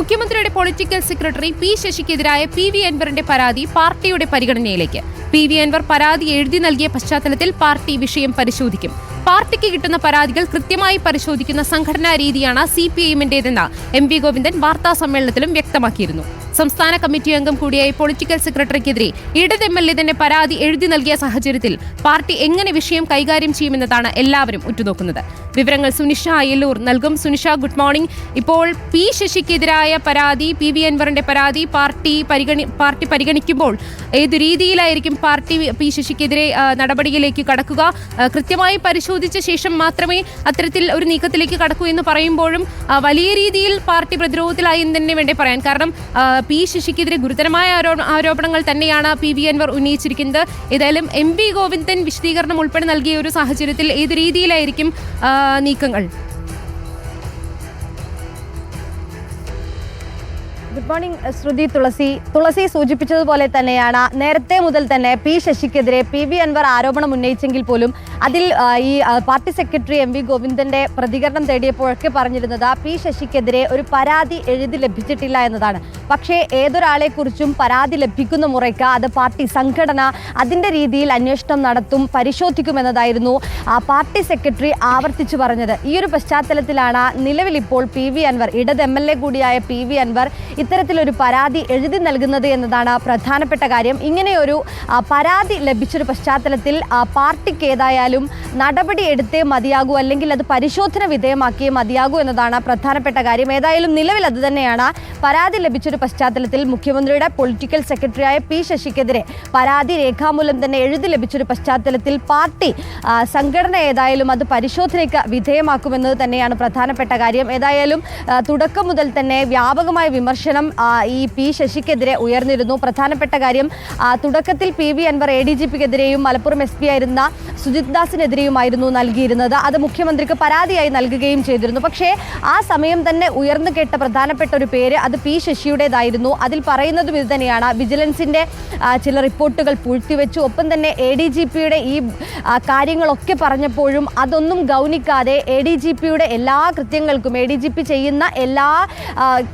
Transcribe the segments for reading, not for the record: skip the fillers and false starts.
മുഖ്യമന്ത്രിയുടെ political secretary P ശശിക്കെതിരായ PV അൻവറിന്റെ പരാതി പാർട്ടിയുടെ പരിഗണനയിലേക്ക്. PV അൻവർ പരാതി എഴുതി നൽകിയ പശ്ചാത്തലത്തിൽ പാർട്ടി വിഷയം പരിശോധിക്കും. പാർട്ടിക്ക് കിട്ടുന്ന പരാതികൾ കൃത്യമായി പരിശോധിക്കുന്ന സംഘടനാ രീതിയാണ് CPIM-ന്റേതെന്ന് MV ഗോവിന്ദൻ വാർത്താ സമ്മേളനത്തിലും വ്യക്തമാക്കിയിരുന്നു. സംസ്ഥാന കമ്മിറ്റി അംഗം കൂടിയായ പൊളിറ്റിക്കൽ സെക്രട്ടറിക്കെതിരെ ഇടത് MLA തന്നെ പരാതി എഴുതി നൽകിയ സാഹചര്യത്തിൽ പാർട്ടി എങ്ങനെ വിഷയം കൈകാര്യം ചെയ്യുമെന്നതാണ് എല്ലാവരും ഉറ്റുനോക്കുന്നത്. വിവരങ്ങൾ സുനിഷ അയ്യല്ലൂർ നൽകും. Sunisha, good morning. ഇപ്പോൾ പി ശശിക്കെതിരായ പരാതി, PV അൻവറിന്റെ പരാതി പാർട്ടി പരിഗണിക്കുമ്പോൾ ഏത് രീതിയിലായിരിക്കും പാർട്ടി പി ശശിക്കെതിരെ നടപടിയിലേക്ക് കടക്കുക? കൃത്യമായി പരിശോധിച്ച ശേഷം മാത്രമേ അത്തരത്തിൽ ഒരു നീക്കത്തിലേക്ക് കടക്കൂ എന്ന് പറയുമ്പോഴും വലിയ രീതിയിൽ പാർട്ടി പ്രതിരോധത്തിലായി എന്ന് തന്നെ വേണ്ടേ പറയാൻ. കാരണം പി ശശിക്കെതിരെ ഗുരുതരമായ ആരോപണങ്ങൾ തന്നെയാണ് PV അൻവർ ഉന്നയിച്ചിരിക്കുന്നത്. ഏതായാലും MV ഗോവിന്ദൻ വിശദീകരണം ഉൾപ്പെടെ നൽകിയ ഒരു സാഹചര്യത്തിൽ ഏത് രീതിയിലായിരിക്കും നീക്കങ്ങൾ? ഗുഡ് മോർണിംഗ് ശ്രുതി. തുളസി സൂചിപ്പിച്ചതുപോലെ തന്നെയാണ് നേരത്തെ മുതൽ തന്നെ പി ശശിക്കെതിരെ PV അൻവർ ആരോപണം ഉന്നയിച്ചെങ്കിൽ പോലും അതിൽ ഈ പാർട്ടി സെക്രട്ടറി MV ഗോവിന്ദന്റെ പ്രതികരണം തേടിയപ്പോഴൊക്കെ പറഞ്ഞിരുന്നത് പി ശശിക്കെതിരെ ഒരു പരാതി എഴുതി ലഭിച്ചിട്ടില്ല എന്നതാണ്. പക്ഷേ ഏതൊരാളെക്കുറിച്ചും പരാതി ലഭിക്കുന്ന മുറയ്ക്ക് അത് പാർട്ടി സംഘടന അതിൻ്റെ രീതിയിൽ അന്വേഷണം നടത്തും, പരിശോധിക്കുമെന്നതായിരുന്നു പാർട്ടി സെക്രട്ടറി ആവർത്തിച്ചു പറഞ്ഞത്. ഈ ഒരു പശ്ചാത്തലത്തിലാണ് നിലവിലിപ്പോൾ PV അൻവർ, ഇടത് MLA കൂടിയായ PV അൻവർ ഇത്തരത്തിലൊരു പരാതി എഴുതി നൽകുന്നത് എന്നതാണ് പ്രധാനപ്പെട്ട കാര്യം. ഇങ്ങനെയൊരു പരാതി ലഭിച്ചൊരു പശ്ചാത്തലത്തിൽ പാർട്ടിക്ക് ഏതായാലും നടപടി എടുത്തേ മതിയാകൂ, അല്ലെങ്കിൽ അത് പരിശോധന വിധേയമാക്കിയേ മതിയാകൂ എന്നതാണ് പ്രധാനപ്പെട്ട കാര്യം. ഏതായാലും നിലവിൽ അത് തന്നെയാണ്. പരാതി ലഭിച്ചൊരു പശ്ചാത്തലത്തിൽ മുഖ്യമന്ത്രിയുടെ പൊളിറ്റിക്കൽ സെക്രട്ടറിയായ പി ശശിക്കെതിരെ പരാതി രേഖാമൂലം തന്നെ എഴുതി ലഭിച്ചൊരു പശ്ചാത്തലത്തിൽ പാർട്ടി സംഘടന ഏതായാലും അത് പരിശോധനയ്ക്ക് വിധേയമാക്കുമെന്നത് തന്നെയാണ് പ്രധാനപ്പെട്ട കാര്യം. ഏതായാലും തുടക്കം മുതൽ തന്നെ വ്യാപകമായ വിമർശനം ഈ പി ശശിക്കെതിരെ ഉയർന്നിരുന്നു. പ്രധാനപ്പെട്ട കാര്യം തുടക്കത്തിൽ PV അൻവർ ADGP-ക്കെതിരെയും മലപ്പുറം SP ആയിരുന്ന സുജിത് ദാസിനെതിരെയുമായിരുന്നു നൽകിയിരുന്നത്. അത് മുഖ്യമന്ത്രിക്ക് പരാതിയായി നൽകുകയും ചെയ്തിരുന്നു. പക്ഷേ ആ സമയം തന്നെ ഉയർന്നു കേട്ട പ്രധാനപ്പെട്ട ഒരു പേര് അത് പി ശശിയുടേതായിരുന്നു. അതിൽ പറയുന്നതും ഇത് തന്നെയാണ്. വിജിലൻസിൻ്റെ ചില റിപ്പോർട്ടുകൾ പൂഴ്ത്തിവെച്ചു. ഒപ്പം തന്നെ ADGP-യുടെ ഈ കാര്യങ്ങളൊക്കെ പറഞ്ഞപ്പോഴും അതൊന്നും ഗൗനിക്കാതെ ADGP-യുടെ എല്ലാ കൃത്യങ്ങൾക്കും, ADGP ചെയ്യുന്ന എല്ലാ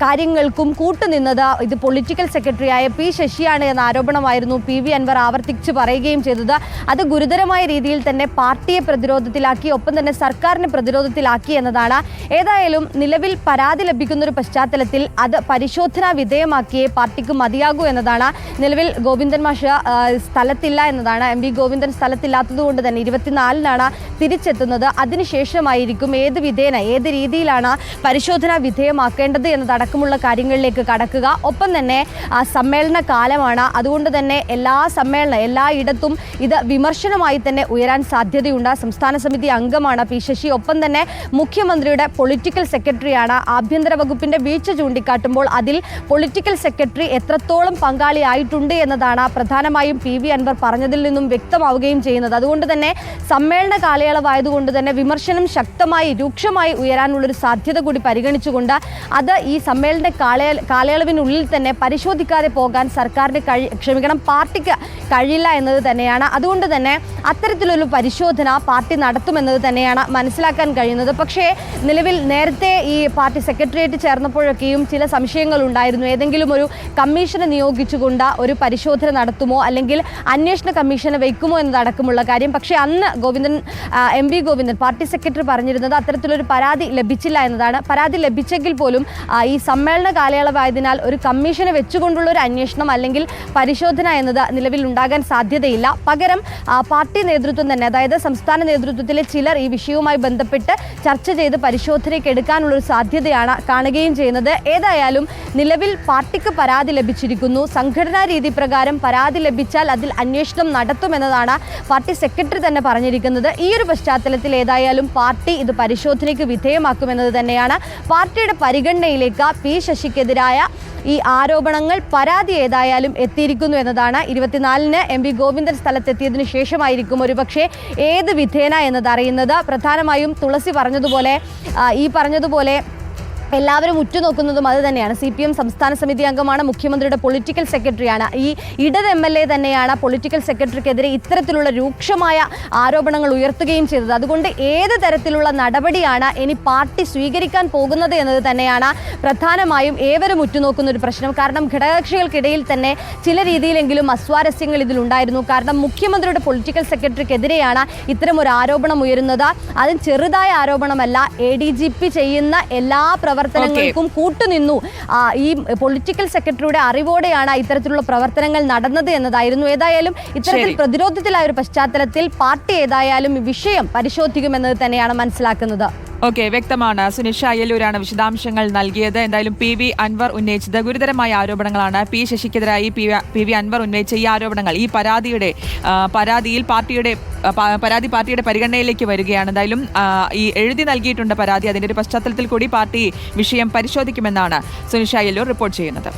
കാര്യങ്ങൾക്കും കൂട്ടുനിന്നത് ഇത് പൊളിറ്റിക്കൽ സെക്രട്ടറിയായ പി ശശിയാണ് എന്ന ആരോപണമായിരുന്നു PV അൻവർ ആവർത്തിച്ച് പറയുകയും ചെയ്തത്. അത് ഗുരുതരമായ രീതിയിൽ തന്നെ പാർട്ടിയെ പ്രതിരോധത്തിലാക്കി, ഒപ്പം തന്നെ സർക്കാരിനെ പ്രതിരോധത്തിലാക്കി എന്നതാണ്. ഏതായാലും നിലവിൽ പരാതി ലഭിക്കുന്ന ഒരു പശ്ചാത്തലത്തിൽ അത് പരിശോധനാ വിധേയമാക്കിയേ പാർട്ടിക്ക് മതിയാകൂ എന്നതാണ്. നിലവിൽ ഗോവിന്ദൻ മാഷ് സ്ഥലത്തില്ല എന്നതാണ്. MV ഗോവിന്ദൻ സ്ഥലത്തില്ലാത്തത് കൊണ്ട് തന്നെ 24-നാണ് തിരിച്ചെത്തുന്നത്. അതിനുശേഷമായിരിക്കും ഏത് രീതിയിലാണ് പരിശോധനാ വിധേയമാക്കേണ്ടത് എന്നതടക്കമുള്ള കാര്യങ്ങളിലേക്ക് കടക്കുക. ഒപ്പം തന്നെ സമ്മേളന കാലമാണ്. അതുകൊണ്ട് തന്നെ എല്ലായിടത്തും ഇത് വിമർശനമായി തന്നെ ഉയരാൻ സാധ്യതയുണ്ട്. സംസ്ഥാന സമിതി അംഗമാണ് പി ശശി. ഒപ്പം തന്നെ മുഖ്യമന്ത്രിയുടെ പൊളിറ്റിക്കൽ സെക്രട്ടറിയാണ്. ആഭ്യന്തര വകുപ്പിന്റെ വീഴ്ച ചൂണ്ടിക്കാട്ടുമ്പോൾ അതിൽ പൊളിറ്റിക്കൽ സെക്രട്ടറി എത്രത്തോളം പങ്കാളിയായിട്ടുണ്ട് എന്നതാണ് പ്രധാനമായും PV അൻവർ പറഞ്ഞതിൽ നിന്നും വ്യക്തമാവുകയും ചെയ്യുന്നത്. അതുകൊണ്ട് തന്നെ സമ്മേളന കാലയളവായതുകൊണ്ട് തന്നെ വിമർശനം ശക്തമായി രൂക്ഷമായി ഉയരാനുള്ളൊരു സാധ്യത കൂടി പരിഗണിച്ചുകൊണ്ട് അത് ഈ സമ്മേളന കാലയളവിനുള്ളിൽ തന്നെ പരിശോധിക്കാതെ പോകാൻ പാർട്ടിക്ക് കഴിയില്ല എന്നത് തന്നെയാണ്. അതുകൊണ്ട് തന്നെ അത്തരത്തിലൊരു പരിശോധന പാർട്ടി നടത്തുമെന്നത് തന്നെയാണ് മനസ്സിലാക്കാൻ കഴിയുന്നത്. പക്ഷേ നിലവിൽ നേരത്തെ ഈ പാർട്ടി സെക്രട്ടേറിയറ്റ് ചേർന്നപ്പോഴൊക്കെയും ചില സംശയങ്ങൾ ഉണ്ടായിരുന്നു. ഏതെങ്കിലും ഒരു കമ്മീഷനെ നിയോഗിച്ചുകൊണ്ട് ഒരു പരിശോധന നടത്തുമോ, അല്ലെങ്കിൽ അന്വേഷണ കമ്മീഷനെ വയ്ക്കുമോ എന്നതടക്കമുള്ള കാര്യം. പക്ഷേ അന്ന് MV ഗോവിന്ദൻ പാർട്ടി സെക്രട്ടറി പറഞ്ഞിരുന്നത് അത്തരത്തിലൊരു പരാതി ലഭിച്ചില്ല എന്നതാണ്. പരാതി ലഭിച്ചെങ്കിൽ പോലും ഈ സമ്മേളന കാലയളവായതിനാൽ ഒരു കമ്മീഷനെ വെച്ചുകൊണ്ടുള്ള ഒരു അന്വേഷണം അല്ലെങ്കിൽ പരിശോധന എന്നത് നിലവിൽ ഉണ്ടാകാൻ സാധ്യതയില്ല. പകരം പാർട്ടി നേതൃത്വം തന്നെ, അതായത് സംസ്ഥാന നേതൃത്വത്തിലെ ചിലർ ഈ വിഷയവുമായി ബന്ധപ്പെട്ട് ചർച്ച ചെയ്ത് പരിശോധനയ്ക്ക് എടുക്കാനുള്ളൊരു സാധ്യതയാണ് കാണുകയും ചെയ്യുന്നത്. ഏതായാലും നിലവിൽ പാർട്ടിക്ക് പരാതി ലഭിച്ചിരിക്കുന്നു. സംഘടനാ രീതി പ്രകാരം പരാതി ലഭിച്ചാൽ അതിൽ അന്വേഷണം നടത്തുമെന്നതാണ് പാർട്ടി സെക്രട്ടറി തന്നെ പറഞ്ഞിരിക്കുന്നത്. ഈ ഒരു പശ്ചാത്തലത്തിൽ ഏതായാലും പാർട്ടി ഇത് പരിശോധനയ്ക്ക് വിധേയമാക്കുമെന്നത് തന്നെയാണ്. പാർട്ടിയുടെ പരിഗണനയിലേക്ക് പി ശശിക്കെതിരായ ഈ ആരോപണങ്ങൾ, പരാതി ഏതായാലും എത്തിയിരിക്കുന്നു എന്നതാണ്. 24-ന് MV ഗോവിന്ദൻ സ്ഥലത്തെത്തിയതിനു ശേഷമായിരിക്കും ഒരുപക്ഷെ ഏത് വിധേന എന്നതറിയുന്നത്. പ്രധാനമായും തുളസി പറഞ്ഞതുപോലെ എല്ലാവരും ഉറ്റുനോക്കുന്നതും അത് തന്നെയാണ്. CPM സംസ്ഥാന സമിതി അംഗമാണ്, മുഖ്യമന്ത്രിയുടെ പൊളിറ്റിക്കൽ സെക്രട്ടറിയാണ്. ഈ ഇടത് MLA തന്നെയാണ് പൊളിറ്റിക്കൽ സെക്രട്ടറിക്കെതിരെ ഇത്തരത്തിലുള്ള രൂക്ഷമായ ആരോപണങ്ങൾ ഉയർത്തുകയും ചെയ്തത്. അതുകൊണ്ട് ഏത് തരത്തിലുള്ള നടപടിയാണ് ഇനി പാർട്ടി സ്വീകരിക്കാൻ പോകുന്നത് എന്നത് തന്നെയാണ് പ്രധാനമായും ഏവരും ഉറ്റുനോക്കുന്ന ഒരു പ്രശ്നം. കാരണം ഘടകകക്ഷികൾക്കിടയിൽ തന്നെ ചില രീതിയിലെങ്കിലും അസ്വാരസ്യങ്ങൾ ഇതിലുണ്ടായിരുന്നു. കാരണം മുഖ്യമന്ത്രിയുടെ പൊളിറ്റിക്കൽ സെക്രട്ടറിക്കെതിരെയാണ് ഇത്തരമൊരു ആരോപണം ഉയരുന്നത്. അതും ചെറുതായ ആരോപണമല്ല. ADGP ചെയ്യുന്ന എല്ലാ പ്രവർത്തനങ്ങൾക്കും കൂട്ടുനിന്നു. ഈ പൊളിറ്റിക്കൽ സെക്രട്ടറിയുടെ അറിവോടെയാണ് ഇത്തരത്തിലുള്ള പ്രവർത്തനങ്ങൾ നടന്നത് എന്നതായിരുന്നു. ഏതായാലും ഇത്തരത്തിൽ പ്രതിരോധത്തിലായ ഒരു പശ്ചാത്തലത്തിൽ പാർട്ടി ഏതായാലും ഈ വിഷയം പരിശോധിക്കുമെന്നത് തന്നെയാണ് മനസ്സിലാക്കുന്നത്. ഓക്കെ, വ്യക്തമാണ്. സുനിഷ അയ്യല്ലൂരാണ് വിശദാംശങ്ങൾ നൽകിയത്. എന്തായാലും PV അൻവർ ഉന്നയിച്ചത് ഗുരുതരമായ ആരോപണങ്ങളാണ്. P ശശിക്കെതിരായി PV അൻവർ ഉന്നയിച്ച ഈ ആരോപണങ്ങൾ, ഈ പരാതിയിൽ പാർട്ടിയുടെ പരിഗണനയിലേക്ക് വരികയാണ്. എന്തായാലും ഈ എഴുതി നൽകിയിട്ടുണ്ട് പരാതി. അതിന്റെ ഒരു പശ്ചാത്തലത്തിൽ കൂടി പാർട്ടി വിഷയം പരിശോധിക്കുമെന്നാണ് സുനിഷ അയ്യല്ലൂർ റിപ്പോർട്ട് ചെയ്യുന്നത്.